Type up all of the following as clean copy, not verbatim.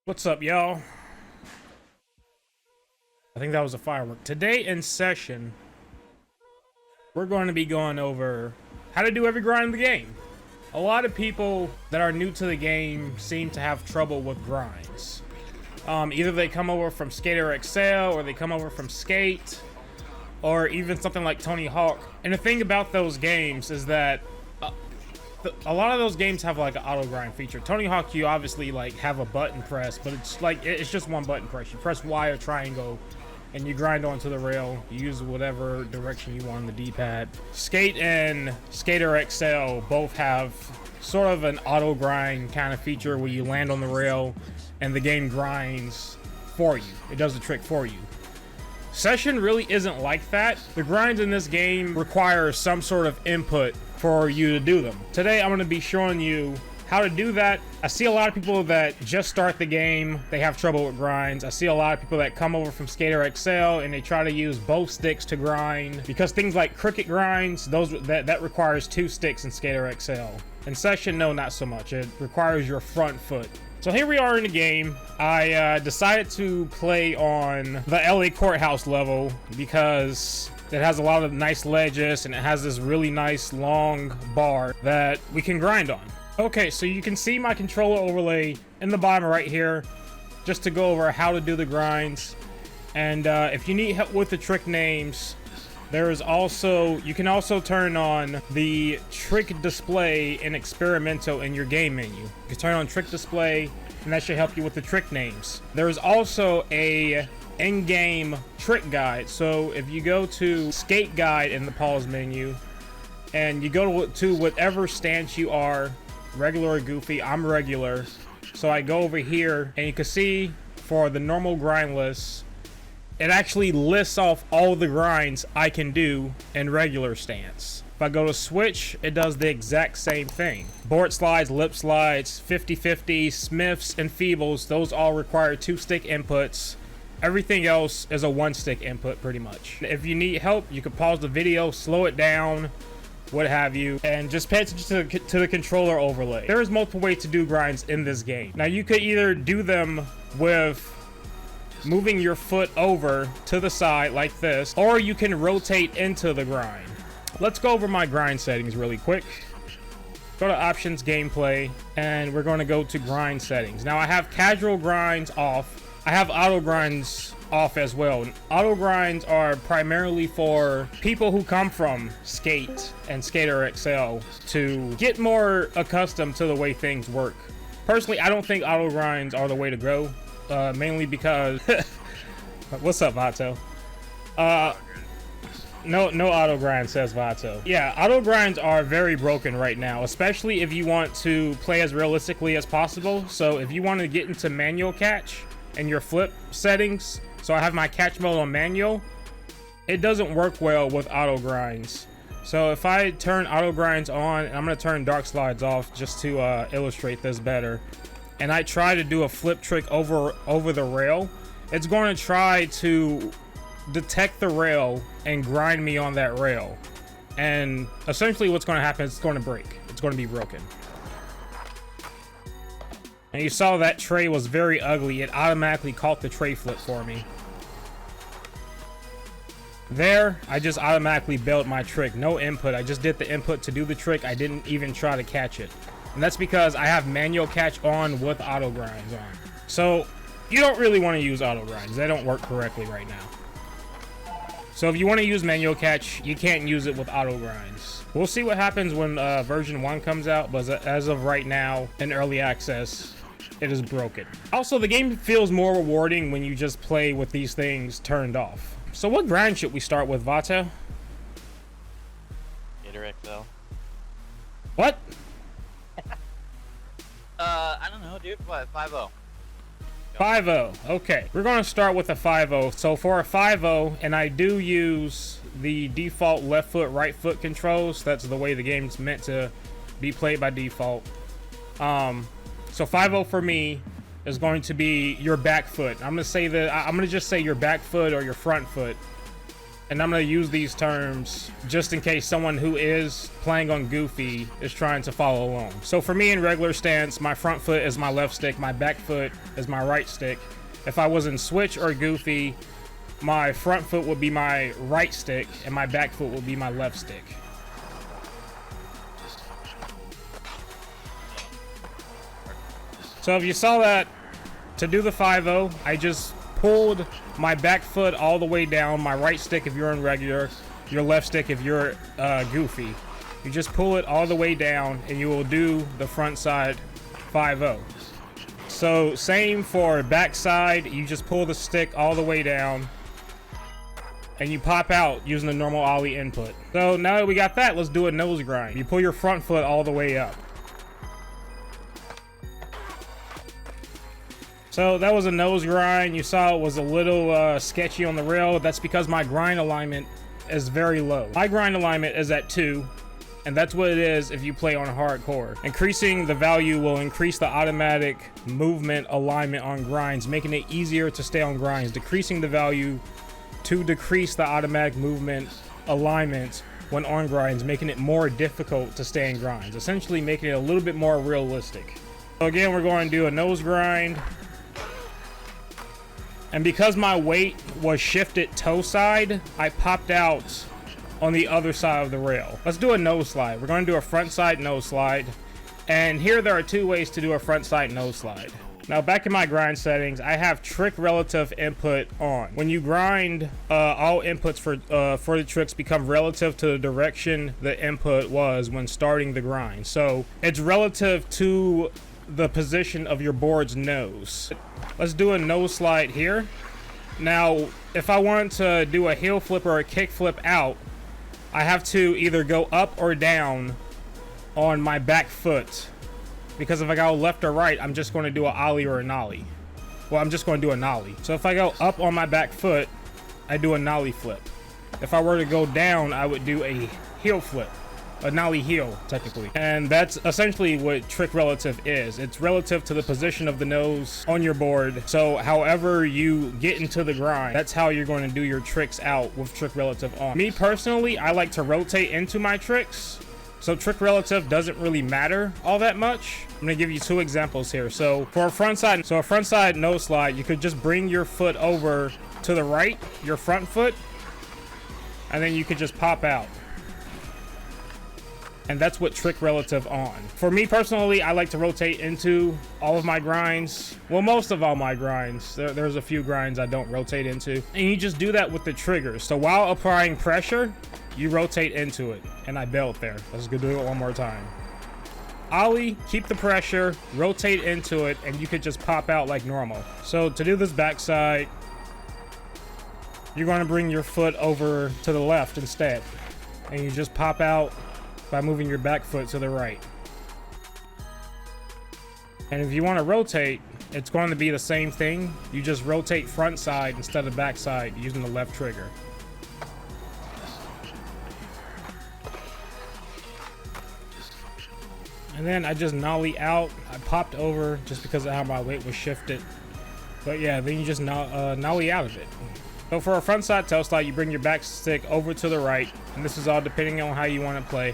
What's up, y'all? I think that was a firework. Today in session, we're going to be going over how to do every grind in the game. A lot of people that are new to the game seem to have trouble with grinds. Either they come over from Skater XL, or they come over from Skate, or even something like Tony Hawk. And the thing about those games is that a lot of those games have like an auto grind feature. Tony Hawk, you obviously like have a button press, but it's just one button press. You press Y or triangle and you grind onto the rail. You use whatever direction you want on the D-pad. Skate and Skater XL both have sort of an auto grind kind of feature where you land on the rail and the game grinds for you. It does the trick for you. Session really isn't like that. The grinds in this game require some sort of input for you to do them. Today I'm going to be showing you how to do that. I see a lot of people that just start the game, they have trouble with grinds. I see a lot of people that come over from Skater XL and they try to use both sticks to grind, because things like cricket grinds, that requires 2 sticks in Skater XL. In Session, no, not so much. It requires your front foot. So here we are in the game. I decided to play on the LA Courthouse level because it has a lot of nice ledges and it has this really nice long bar that we can grind on. Okay, so you can see my controller overlay in the bottom right here, just to go over how to do the grinds. And if you need help with the trick names, there is also, you can also turn on the trick display in experimental in your game menu. You can turn on trick display and that should help you with the trick names. There's also a in-game trick guide. So if you go to skate guide in the pause menu and you go to whatever stance you are, regular or goofy, I'm regular. So I go over here and you can see for the normal grind list, it actually lists off all the grinds I can do in regular stance. If I go to switch, it does the exact same thing. Board slides, lip slides, 50-50, Smiths, and Feebles, those all require 2-stick inputs. Everything else is a 1-stick input pretty much. If you need help, you can pause the video, slow it down, what have you, and just pay attention to the controller overlay. There is multiple ways to do grinds in this game. Now you could either do them with moving your foot over to the side like this, or you can rotate into the grind. Let's go over my grind settings really quick. Go to options, gameplay, and we're going to go to grind settings. Now I have casual grinds off. I have auto grinds off as well. And auto grinds are primarily for people who come from Skate and Skater XL to get more accustomed to the way things work. Personally, I don't think auto grinds are the way to go. Mainly because what's up, Vato? No auto grind, says Vato. Yeah, auto grinds are very broken right now, especially if you want to play as realistically as possible. So if you want to get into manual catch and your flip settings, so I have my catch mode on manual, it doesn't work well with auto grinds. So if I turn auto grinds on, and I'm going to turn Darkslides off just to illustrate this better, and I try to do a flip trick over the rail, it's going to try to detect the rail and grind me on that rail. And essentially what's going to happen is it's going to break. It's going to be broken. And you saw that tray was very ugly. It automatically caught the tray flip for me. There, I just automatically bailed my trick. No input. I just did the input to do the trick. I didn't even try to catch it. And that's because I have manual catch on with auto grinds on. So you don't really want to use auto grinds. They don't work correctly right now. So if you want to use manual catch, you can't use it with auto grinds. We'll see what happens when version 1 comes out, but as of right now, in early access, it is broken. Also, the game feels more rewarding when you just play with these things turned off. So what grind should we start with, Vato? Skater XL. What? I don't know, dude. What? 5-0. 5-0. Okay, we're going to start with a 5-0. So for a 5-0, and I do use the default left foot, right foot controls. That's the way the game's meant to be played by default. So 5-0 for me is going to be your back foot. I'm going to say that I'm going to just say your back foot or your front foot. And I'm going to use these terms just in case someone who is playing on Goofy is trying to follow along. So for me in regular stance, my front foot is my left stick, my back foot is my right stick. If I was in Switch or Goofy, my front foot would be my right stick and my back foot would be my left stick. So if you saw that, to do the 5-0, I just pulled my back foot all the way down, my right stick if you're in regular, your left stick if you're Goofy. You just pull it all the way down and you will do the front side 5-0. So same for back side, you just pull the stick all the way down and you pop out using the normal ollie input. So now that we got that, let's do a nose grind. You pull your front foot all the way up. So that was a nose grind. You saw it was a little sketchy on the rail. That's because my grind alignment is very low. My grind alignment is at 2, and that's what it is if you play on hardcore. Increasing the value will increase the automatic movement alignment on grinds, making it easier to stay on grinds. Decreasing the value to decrease the automatic movement alignment when on grinds, making it more difficult to stay in grinds, essentially making it a little bit more realistic. So again, we're going to do a nose grind. And because my weight was shifted toe side, I popped out on the other side of the rail. Let's do a nose slide. We're going to do a front side nose slide. And here there are 2 ways to do a front side nose slide. Now back in my grind settings, I have trick relative input on. When you grind, all inputs for the tricks become relative to the direction the input was when starting the grind. So it's relative to the position of your board's nose. Let's do a nose slide here. Now, if I want to do a heel flip or a kick flip out, I have to either go up or down on my back foot. Because if I go left or right, I'm just going to do an ollie or a nollie. Well, I'm just going to do a nollie. So if I go up on my back foot, I do a nollie flip. If I were to go down, I would do a heel flip. A nollie heel, technically. And that's essentially what trick relative is. It's relative to the position of the nose on your board. So however you get into the grind, that's how you're going to do your tricks out with trick relative on. Me personally, I like to rotate into my tricks. So trick relative doesn't really matter all that much. I'm going to give you 2 examples here. So for a front side nose slide, you could just bring your foot over to the right, your front foot, and then you could just pop out. And that's what trick relative on. For me personally, I like to rotate into all of my grinds. Well, most of all my grinds. There's a few grinds I don't rotate into. And you just do that with the triggers. So while applying pressure, you rotate into it. And I bailed there. Let's go do it one more time. Ollie, keep the pressure, rotate into it, and you could just pop out like normal. So to do this backside, you're going to bring your foot over to the left instead. And you just pop out by moving your back foot to the right. And if you want to rotate, it's going to be the same thing. You just rotate front side instead of back side using the left trigger. And then I just nollie out. I popped over just because of how my weight was shifted. But yeah, then you just nollie out of it. So for a front side tail slide, you bring your back stick over to the right. And this is all depending on how you want to play.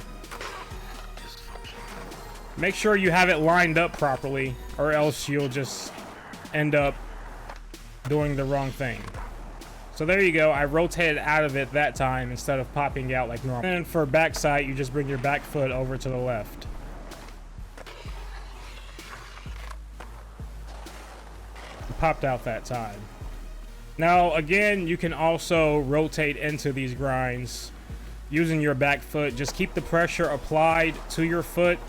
Make sure you have it lined up properly, or else you'll just end up doing the wrong thing. So there you go. I rotated out of it that time instead of popping out like normal. And for backside, you just bring your back foot over to the left. Popped out that time. Now again, you can also rotate into these grinds using your back foot. Just keep the pressure applied to your foot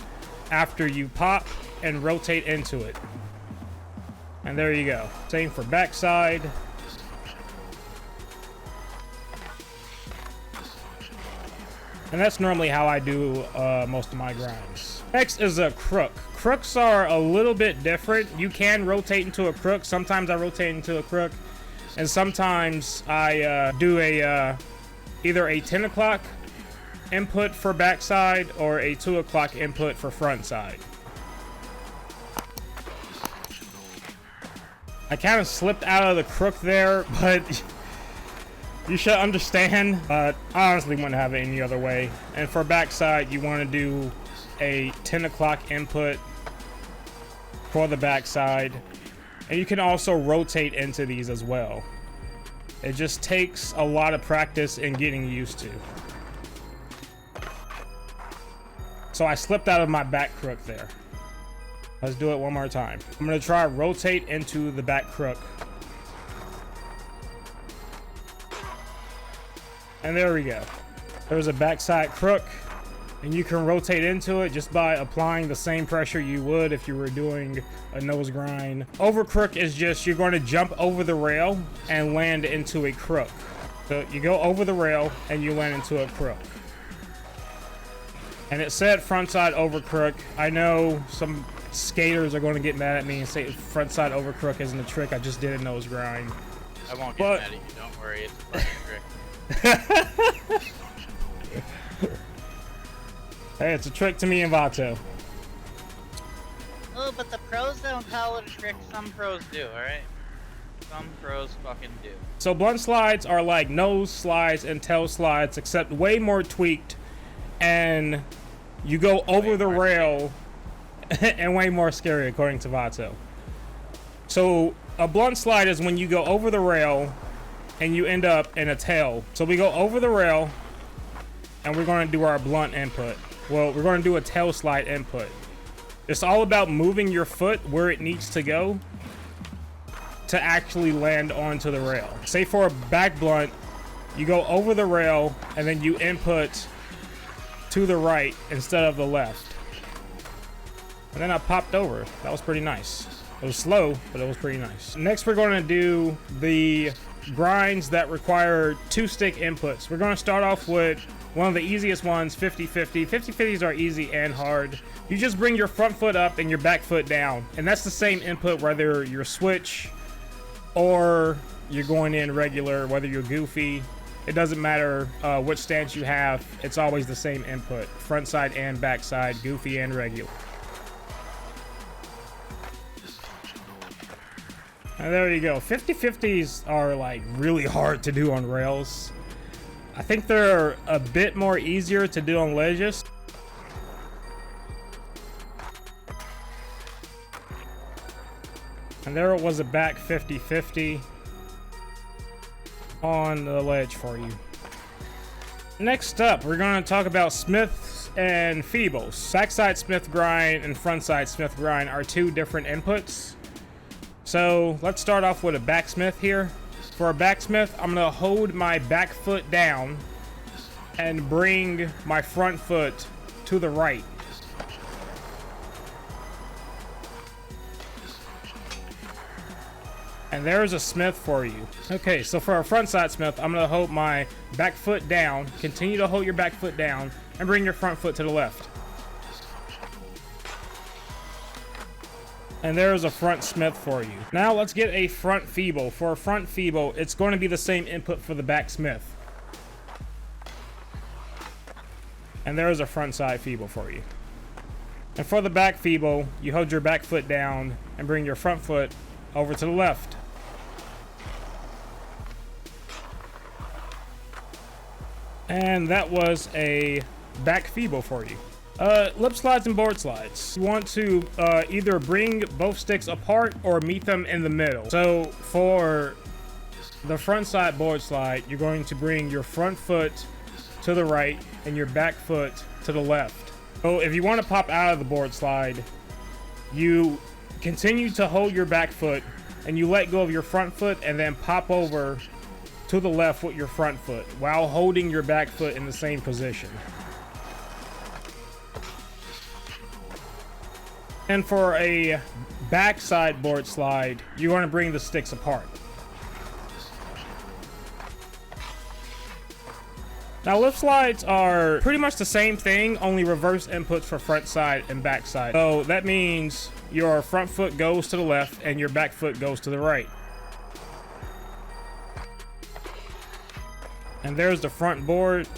after you pop and rotate into it. And there you go. Same for backside. And that's normally how I do most of my grinds. Next is a crook. Crooks are a little bit different. You can rotate into a crook. Sometimes I rotate into a crook, and sometimes I do a either a 10 o'clock input for backside or a 2 o'clock input for front side. I kind of slipped out of the crook there, but You should understand, but I honestly wouldn't have it any other way. And for backside, you want to do a 10 o'clock input for the backside. And you can also rotate into these as well. It just takes a lot of practice and getting used to. So I slipped out of my back crook there. Let's do it one more time. I'm gonna try rotate into the back crook. And there we go. There's a backside crook, and you can rotate into it just by applying the same pressure you would if you were doing a nose grind. Over crook is just you're going to jump over the rail and land into a crook. So you go over the rail and you land into a crook. And it said frontside over crook. I know some skaters are going to get mad at me and say frontside over crook isn't a trick. I just did a nose grind. I won't get mad at you. Don't worry. It's a fucking trick. Hey, it's a trick to me and Vato. Oh, but the pros don't call it a trick. Some pros do, alright? Some pros fucking do. So blunt slides are like nose slides and tail slides, except way more tweaked, and you go over the rail and way more scary, according to Vato. So a blunt slide is when you go over the rail and you end up in a tail. So we go over the rail and we're going to do our blunt input. Well, we're going to do a tail slide input. It's all about moving your foot where it needs to go to actually land onto the rail. Say for a back blunt, you go over the rail and then you input to the right instead of the left. And then I popped over. That was pretty nice. It was slow, but it was pretty nice. Next, we're going to do the grinds that require 2-stick inputs. We're going to start off with one of the easiest ones, 50-50. 50-50s are easy and hard. You just bring your front foot up and your back foot down. And that's the same input whether you're switch or you're going in regular, whether you're goofy. It doesn't matter which stance you have. It's always the same input. Front side and back side, goofy and regular. And there you go. 50-50s are like really hard to do on rails. I think they're a bit more easier to do on ledges. And there it was a back 50-50 on the ledge for you. Next up, we're going to talk about Smiths and Feebles. Backside Smith grind and frontside Smith grind are two different inputs. So let's start off with a backsmith here. For a backsmith, I'm going to hold my back foot down and bring my front foot to the right. And there's a smith for you. Okay, so for a frontside smith, I'm going to hold my back foot down, continue to hold your back foot down, and bring your front foot to the left. And there's a front smith for you. Now let's get a front feeble. For a front feeble, it's going to be the same input for the back smith. And there's a front side feeble for you. And for the back feeble, you hold your back foot down and bring your front foot over to the left. And that was a back feeble for you. Lip slides and board slides. You want to either bring both sticks apart or meet them in the middle. So for the front side board slide, you're going to bring your front foot to the right and your back foot to the left. So if you want to pop out of the board slide, you continue to hold your back foot and you let go of your front foot and then pop over to the left with your front foot while holding your back foot in the same position. And for a backside board slide, you want to bring the sticks apart. Now lip slides are pretty much the same thing, only reverse inputs for front side and back side. So that means your front foot goes to the left and your back foot goes to the right. And there's the front board.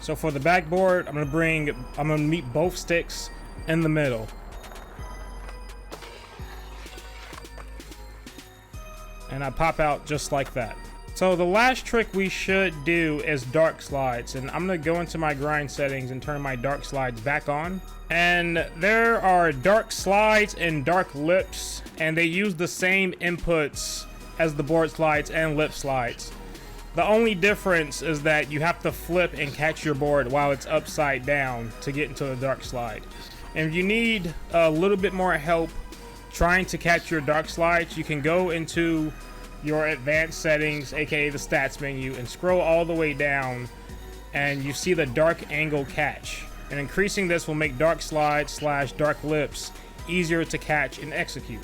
So for the back board, I'm gonna meet both sticks in the middle. And I pop out just like that. So the last trick we should do is Darkslides, and I'm gonna go into my grind settings and turn my Darkslides back on. And there are Darkslides and Dark Lips, and they use the same inputs as the board slides and lip slides. The only difference is that you have to flip and catch your board while it's upside down to get into a dark slide. And if you need a little bit more help trying to catch your dark slides, you can go into your advanced settings, aka the stats menu, and scroll all the way down, and you see the dark angle catch. And increasing this will make dark slides / dark lips easier to catch and execute.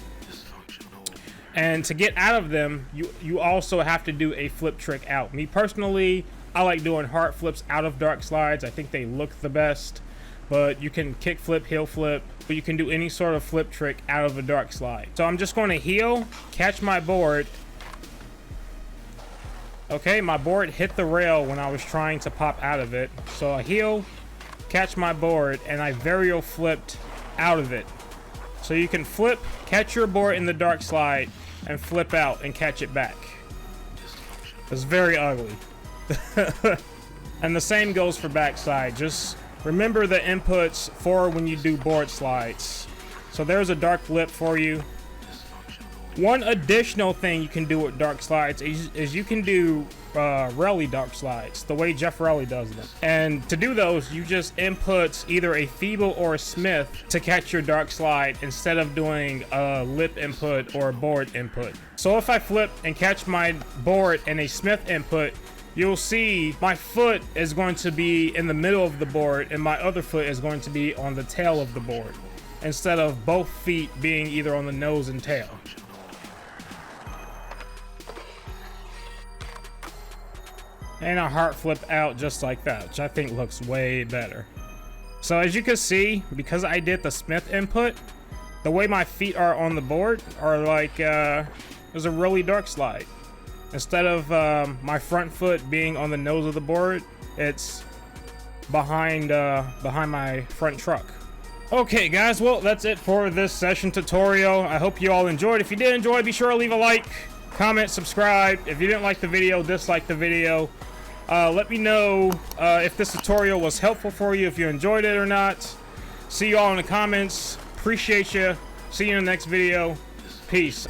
And to get out of them, you also have to do a flip trick out. Me personally, I like doing heart flips out of dark slides. I think they look the best, but you can kick flip, heel flip, but you can do any sort of flip trick out of a dark slide. So I'm just going to heel, catch my board. Okay, my board hit the rail when I was trying to pop out of it. So I heel, catch my board, and I varial flipped out of it. So you can flip, catch your board in the dark slide, and flip out and catch it back. It's very ugly. And the same goes for backside. Just remember the inputs for when you do board slides. So there's a dark lip for you. One additional thing you can do with dark slides is you can do rally dark slides, the way Jeff Rally does them. And to do those, you just input either a feeble or a smith to catch your dark slide instead of doing a lip input or a board input. So if I flip and catch my board and a smith input, you'll see my foot is going to be in the middle of the board and my other foot is going to be on the tail of the board, instead of both feet being either on the nose and tail. And a heart flip out just like that, which I think looks way better. So as you can see, because I did the smith input, the way my feet are on the board are like, there's a really dark slide. Instead of my front foot being on the nose of the board, it's behind my front truck. Okay guys, well that's it for this session tutorial. I hope you all enjoyed. If you did enjoy, be sure to leave a like, comment, subscribe. If you didn't like the video, dislike the video. Let me know if this tutorial was helpful for you, if you enjoyed it or not. See you all in the comments. Appreciate you. See you in the next video. Peace.